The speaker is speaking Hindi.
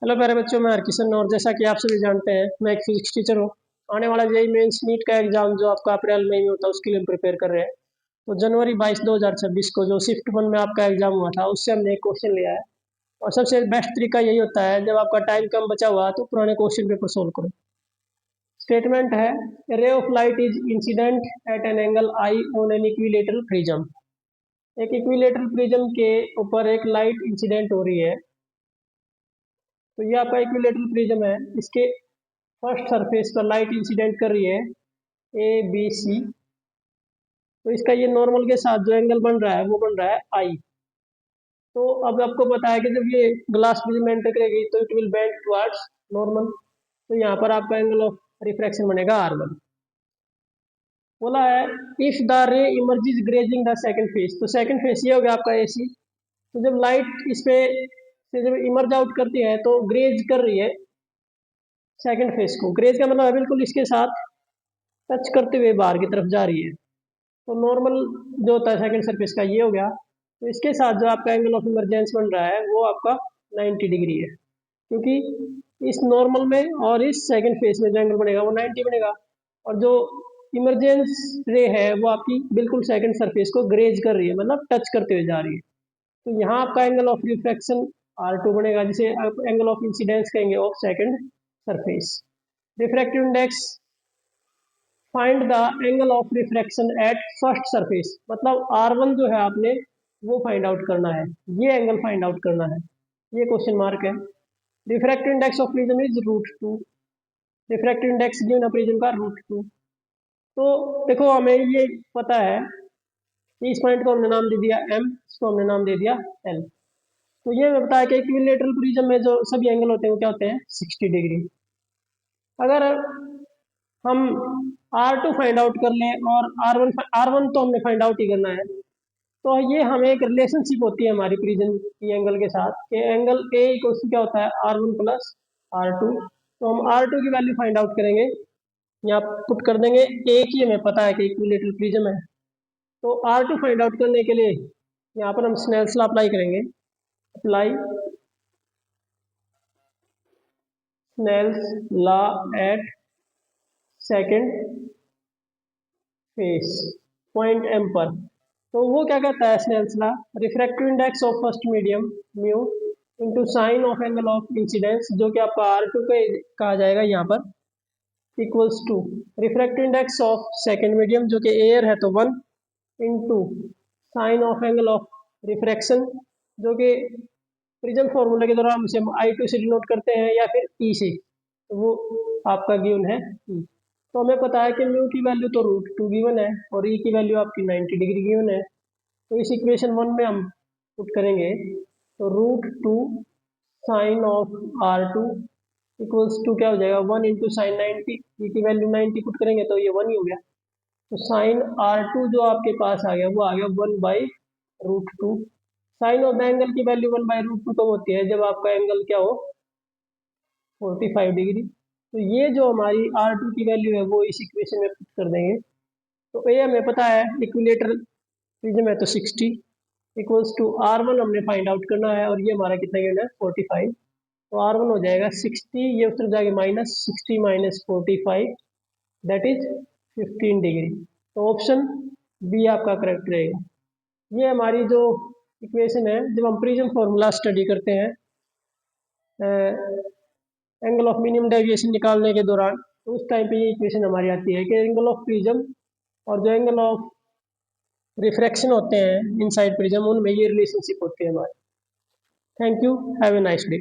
हेलो प्यारे बच्चों, मैं हरकिशन और जैसा कि आप सभी जानते हैं मैं एक फिजिक्स टीचर हूँ। आने वाला जेईई मेंस नीट का एग्जाम जो आपका अप्रैल मई में होता है उसके लिए प्रिपेयर कर रहे हैं। तो जनवरी 22 2026 को जो शिफ्ट 1 में आपका एग्जाम हुआ था उससे हमने एक क्वेश्चन लिया है। और सबसे बेस्ट तरीका यही होता है, जब आपका टाइम कम बचा हुआ तो पुराने क्वेश्चन पेपर सोल्व करो। स्टेटमेंट है, ray of light is incident at an angle I on an equilateral prism. एक इक्विलेटरल प्रिज्म के ऊपर एक लाइट इंसिडेंट हो रही है। तो ये आपका इक्विलेटरल प्रिज्म है, इसके फर्स्ट सरफेस पर लाइट इंसिडेंट कर रही है ए बी सी। तो इसका ये नॉर्मल के साथ जो एंगल बन रहा है वो बन रहा है आई। तो अब आपको पता है कि जब ये ग्लास प्रिज्म एंटर करेगी तो it will bend towards normal. तो यहाँ पर आपका एंगल ऑफ रिफ्रैक्शन बनेगा R1। बोला है इफ द रे emerges grazing the second face. तो सेकंड फेस ये हो गया आपका AC। तो जब लाइट इस पे से जब इमर्ज आउट करती है तो ग्रेज कर रही है सेकंड फेस को। ग्रेज का मतलब है बिल्कुल इसके साथ टच करते हुए बाहर की तरफ जा रही है। तो नॉर्मल जो होता है सेकंड सरफेस का ये हो गया। तो इसके साथ जो आपका एंगल ऑफ इमरजेंस बन रहा है वो आपका 90 डिग्री है, क्योंकि इस नॉर्मल में और इस सेकंड फेस में जो एंगल बनेगा वो 90 बनेगा। और जो इमरजेंस रे है वो आपकी बिल्कुल सेकंड सरफेस को ग्रेज कर रही है, मतलब टच करते हुए जा रही है। तो यहाँ आपका एंगल ऑफ रिफ्रैक्शन R2 बनेगा, जिसे आप एंगल ऑफ इंसिडेंस कहेंगे of second surface. Refractive index, find the angle of refraction at first surface. मतलब R1 जो है आपने वो फाइंड आउट करना है, ये एंगल फाइंड आउट करना है, ये क्वेश्चन मार्क है। Refractive index of prism is √2। Refractive index given prism का √2। तो देखो हमें ये पता है कि इस पॉइंट को हमने नाम दे दिया M, इसको हमने नाम दे दिया L। तो ये हमें बताया कि इक्विलेटरल प्रिज्म में जो सभी एंगल होते हैं वो क्या होते हैं 60 डिग्री। अगर हम R2 फाइंड आउट कर लें और R1 तो हमने फाइंड आउट ही करना है। तो ये हमें एक रिलेशनशिप होती है हमारी प्रिज्म की एंगल के साथ कि एंगल A इक्वल्स क्या होता है R1 प्लस R2। तो हम R2 की वैल्यू फाइंड आउट करेंगे, यहाँ पुट कर देंगे। A की हमें पता है कि इक्विलेटरल प्रिज्म है। तो R2 फाइंड आउट करने के लिए यहाँ पर हम स्नेल्स लॉ अप्लाई करेंगे। Apply Snell's law at second face point M पर। तो वो क्या कहता है Snell's law, refractive index of first medium mu into sine of angle of incidence, जो कि आपका R2 पे कहा जाएगा यहाँ पर, equals to refractive index of second medium जो कि एयर है तो 1 into sine of angle of refraction, जो कि प्रिज्म फॉर्मूला के द्वारा हम इसे I2 से डिनोट करते हैं या फिर E से। तो वो आपका गिवन है E। तो हमें पता है कि म्यू की वैल्यू तो √2 गिवन है और E की वैल्यू आपकी 90 डिग्री गिवन है। तो इस इक्वेशन 1 में हम पुट करेंगे तो √2 sign of R2 equals to क्या हो जाएगा 1 इंटू साइन 90। E की वैल्यू 90 पुट करेंगे तो ये 1 ही हो गया। तो साइन R2 जो आपके पास आ गया वो आ गया 1/√2। साइन ऑफ द एंगल की वैल्यू 1/√2 कब होती है, जब आपका एंगल क्या हो 45 डिग्री। तो ये जो हमारी R2 की वैल्यू है वो इस इक्वेशन में पुट कर देंगे। तो ये हमें पता है इक्विलेटरल प्रिज्म है तो 60 इक्वल्स टू R1 हमने फाइंड आउट करना है और ये हमारा कितना गिवन है 45। तो R1 हो जाएगा 60, ये उस तरफ जाके -60 - 45 दैट इज 15 डिग्री। तो ऑप्शन बी आपका करेक्ट रहेगा। ये हमारी जो इक्वेशन है, जब हम प्रिज्म फॉर्मूला स्टडी करते हैं एंगल ऑफ मिनिमम डेविएशन निकालने के दौरान, तो उस टाइम पे ये इक्वेशन हमारी आती है कि एंगल ऑफ प्रिज्म और जो एंगल ऑफ रिफ्रैक्शन होते हैं इनसाइड प्रिज्म, उनमें ये रिलेशनशिप होती है हमारी। Thank you, have a nice day.